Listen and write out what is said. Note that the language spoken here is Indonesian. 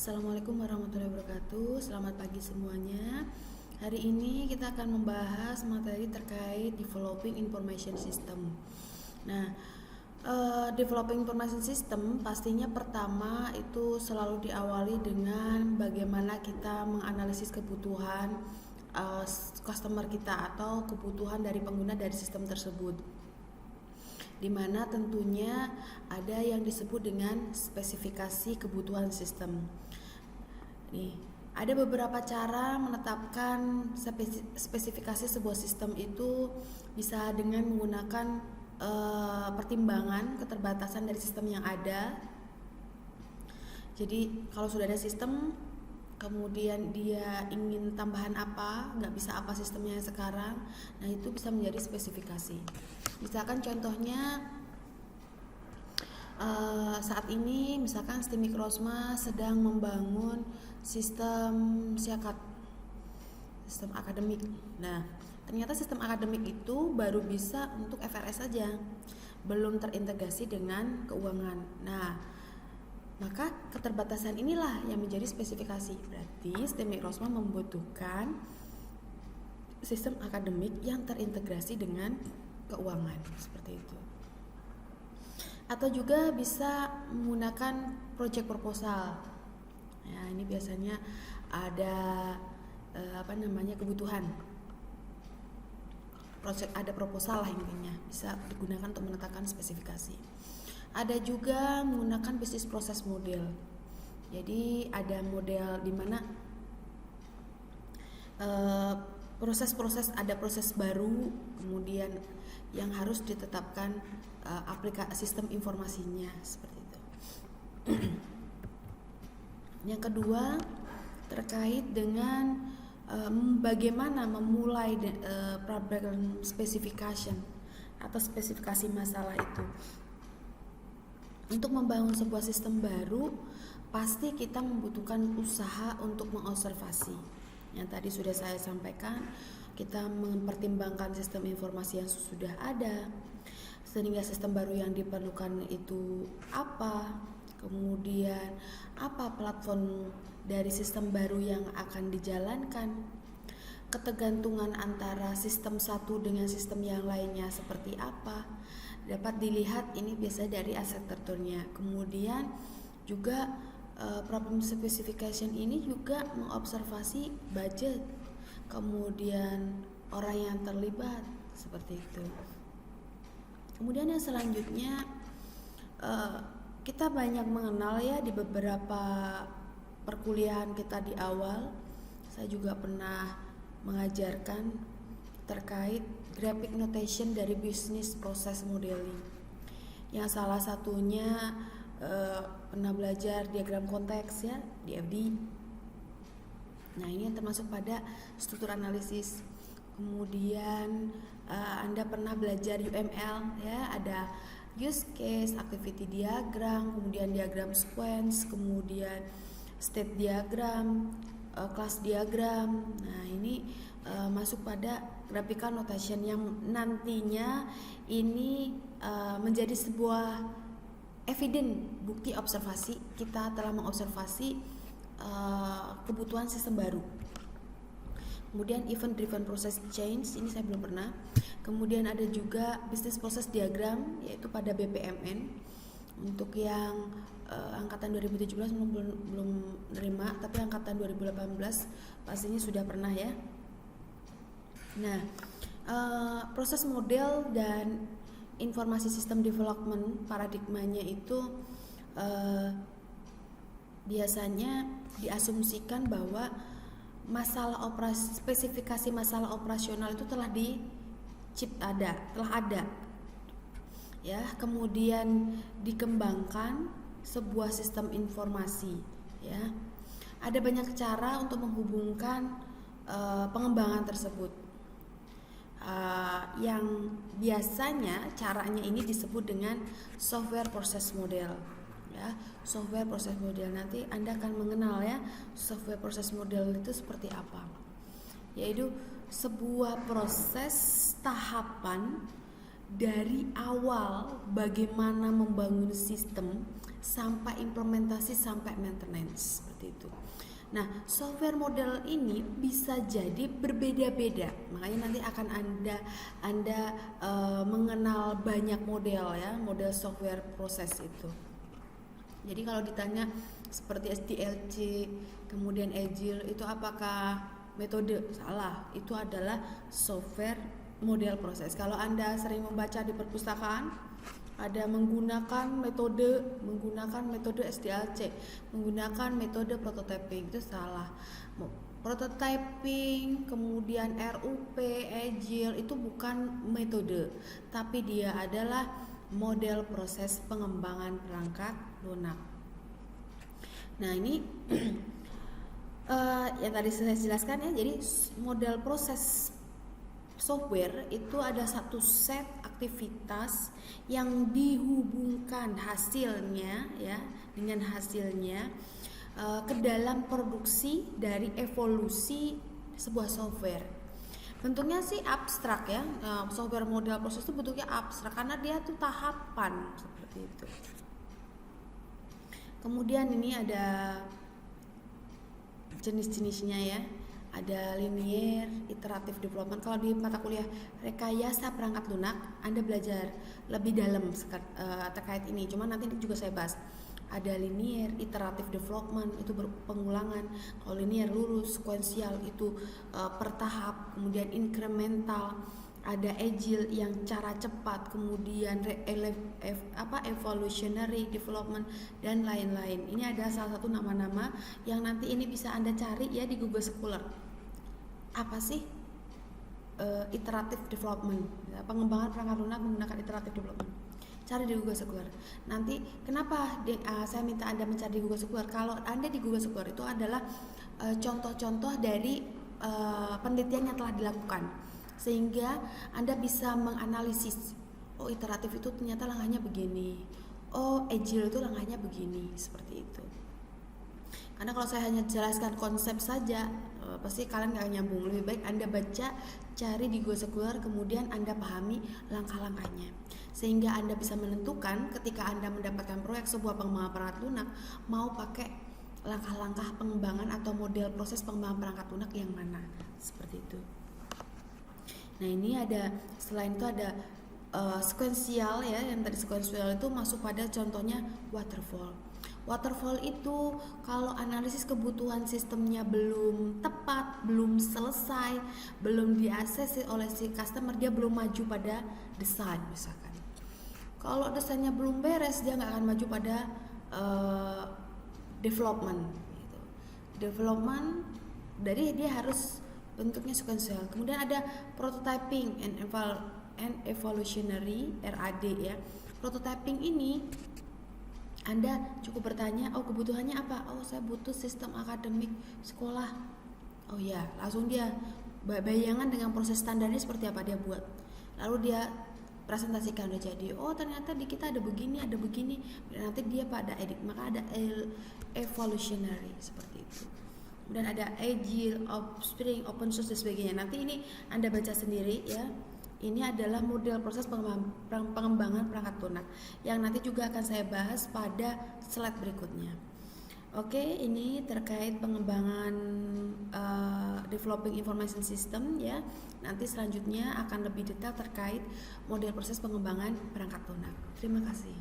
Assalamualaikum warahmatullahi wabarakatuh. Selamat pagi semuanya. Hari ini kita akan membahas materi terkait developing information system. Nah, developing information system pastinya pertama itu selalu diawali dengan bagaimana kita menganalisis kebutuhan customer kita atau kebutuhan dari pengguna dari sistem tersebut, di mana tentunya ada yang disebut dengan spesifikasi kebutuhan sistem. Nih, ada beberapa cara menetapkan spesifikasi sebuah sistem itu bisa dengan menggunakan pertimbangan keterbatasan dari sistem yang ada. Jadi kalau sudah ada sistem, kemudian dia ingin tambahan apa, nggak bisa apa sistemnya yang sekarang, nah itu bisa menjadi spesifikasi. Misalkan contohnya saat ini misalkan STIMIK Rosma sedang membangun sistem SIAKAT, sistem akademik. Nah, ternyata sistem akademik itu baru bisa untuk FRS saja, belum terintegrasi dengan keuangan. Nah, maka keterbatasan inilah yang menjadi spesifikasi. Berarti STIMIK Rosma membutuhkan sistem akademik yang terintegrasi dengan keuangan, seperti itu. Atau juga bisa menggunakan project proposal. Ya, ini biasanya ada kebutuhan. Ada proposal lah intinya, bisa digunakan untuk menetapkan spesifikasi. Ada juga menggunakan business process model. Jadi ada model di mana ada proses baru, kemudian yang harus ditetapkan aplikasi sistem informasinya, seperti itu. Yang kedua terkait dengan bagaimana memulai problem specification atau spesifikasi masalah itu. Untuk membangun sebuah sistem baru, pasti kita membutuhkan usaha untuk mengobservasi. Yang tadi sudah saya sampaikan, kita mempertimbangkan sistem informasi yang sudah ada, sehingga sistem baru yang diperlukan itu apa, kemudian apa platform dari sistem baru yang akan dijalankan, ketergantungan antara sistem satu dengan sistem yang lainnya seperti apa, dapat dilihat ini biasa dari arsitekturnya. Kemudian juga problem specification ini juga mengobservasi budget, kemudian orang yang terlibat, seperti itu. Kemudian yang selanjutnya kita banyak mengenal ya di beberapa perkuliahan kita di awal. Saya juga pernah mengajarkan terkait graphic notation dari business process modeling. Yang salah satunya pernah belajar diagram konteks ya, DFD. Nah, ini yang termasuk pada struktur analisis. Kemudian Anda pernah belajar UML ya, ada use case, activity diagram, kemudian diagram sequence, kemudian state diagram, class diagram. Nah, ini masuk pada graphical notation yang nantinya ini menjadi sebuah evidence, bukti observasi kita telah mengobservasi kebutuhan sistem baru. Kemudian event driven process change, ini saya belum pernah. Kemudian ada juga business process diagram, yaitu pada BPMN. Untuk yang angkatan 2017 belum nerima, tapi angkatan 2018 pastinya sudah pernah ya. Nah, proses model dan informasi sistem development paradigmanya itu biasanya diasumsikan bahwa spesifikasi masalah operasional itu telah ada ya, kemudian dikembangkan sebuah sistem informasi ya. Ada banyak cara untuk menghubungkan pengembangan tersebut. Yang biasanya caranya ini disebut dengan software process model ya. Software process model, nanti Anda akan mengenal ya software process model itu seperti apa, yaitu sebuah proses tahapan dari awal bagaimana membangun sistem sampai implementasi sampai maintenance seperti itu. Nah, software model ini bisa jadi berbeda-beda. Makanya nanti akan Anda mengenal banyak model ya, model software proses itu. Jadi kalau ditanya seperti SDLC, kemudian Agile itu apakah metode? Salah, itu adalah software model proses. Kalau Anda sering membaca di perpustakaan, ada menggunakan metode SDLC, menggunakan metode prototyping, itu salah. Prototyping, kemudian RUP, Agile itu bukan metode, tapi dia adalah model proses pengembangan perangkat lunak. Nah, ini yang tadi saya jelaskan ya. Jadi model proses software itu ada satu set aktivitas yang dihubungkan hasilnya ya dengan hasilnya ke dalam produksi dari evolusi sebuah software. Bentuknya sih abstrak ya, software model proses itu bentuknya abstrak karena dia tuh tahapan seperti itu. Kemudian ini ada jenis-jenisnya ya. Ada linear, iteratif development. Kalau di mata kuliah rekayasa perangkat lunak, Anda belajar lebih dalam terkait ini. Cuma nanti juga saya bahas. Ada linear, iteratif development itu pengulangan. Kalau linear lurus, sequential itu per tahap. Kemudian incremental. Ada agile yang cara cepat, kemudian evolutionary development dan lain-lain. Ini ada salah satu nama-nama yang nanti ini bisa Anda cari ya di Google Scholar. Apa sih iterative development? Pengembangan perangkat lunak menggunakan iterative development. Cari di Google Scholar. Nanti kenapa saya minta Anda mencari di Google Scholar? Kalau Anda di Google Scholar itu adalah contoh-contoh dari penelitian yang telah dilakukan, sehingga Anda bisa menganalisis, oh iteratif itu ternyata langkahnya begini, oh agile itu langkahnya begini, seperti itu. Karena kalau saya hanya jelaskan konsep saja, pasti kalian gak nyambung. Lebih baik Anda baca, cari di Google Scholar, kemudian Anda pahami langkah-langkahnya, sehingga Anda bisa menentukan ketika Anda mendapatkan proyek sebuah pengembangan perangkat lunak, mau pakai langkah-langkah pengembangan atau model proses pengembangan perangkat lunak yang mana, seperti itu. Nah, ini ada, selain itu ada sequential ya, yang tadi sequential itu masuk pada contohnya waterfall. Waterfall itu kalau analisis kebutuhan sistemnya belum tepat, belum selesai, belum di-akses oleh si customer, dia belum maju pada desain misalkan. Kalau desainnya belum beres, dia nggak akan maju pada development gitu. Development dari dia harus bentuknya sequential. Kemudian ada prototyping and evolutionary (RAD) ya. Prototyping ini Anda cukup bertanya, oh kebutuhannya apa? Oh saya butuh sistem akademik sekolah. Oh ya, langsung dia bayangan dengan proses standarnya seperti apa dia buat. Lalu dia presentasikan udah jadi. Oh ternyata di kita ada begini, nanti dia pada edit. Maka ada evolutionary seperti itu. Dan ada agile, offspring, open source dan sebagainya. Nanti ini Anda baca sendiri ya. Ini adalah model proses pengembangan perangkat lunak yang nanti juga akan saya bahas pada slide berikutnya. Oke, ini terkait pengembangan developing information system ya. Nanti selanjutnya akan lebih detail terkait model proses pengembangan perangkat lunak. Terima kasih.